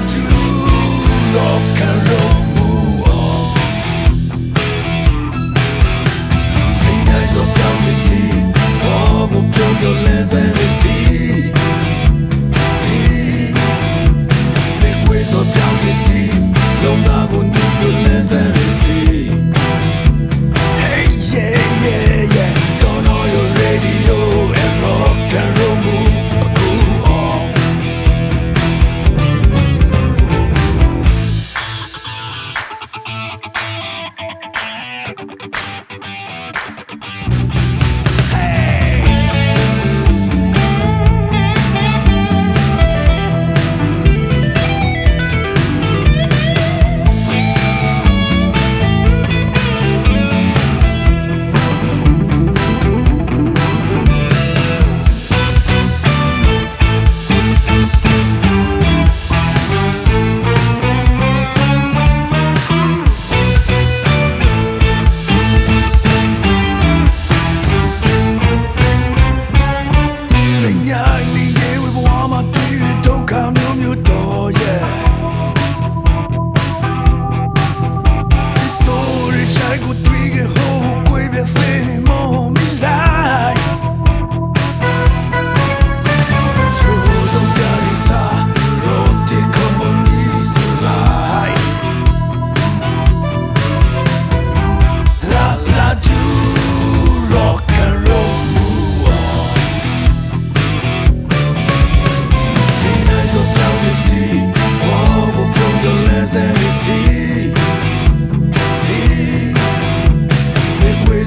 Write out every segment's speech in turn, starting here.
to rock and roll move on. Sing eyes of down the sea, walk up your lens and receive. See, big waves of down the sea, long down on your lens and receive. Hey, yeah, yeah, yeah, turn on your radio and rock and roll move.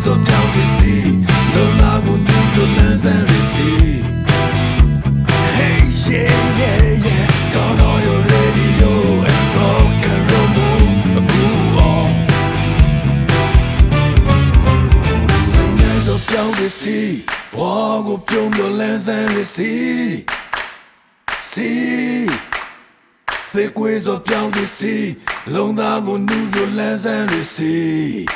Of down the sea, no lago, no lands and receive. Hey, yeah, yeah, yeah, turn on your radio and rock and roll move on. Sing eyes of down the sea, walk up your lands and receive. See, thick waves of down the sea, long lago, new lands and receive.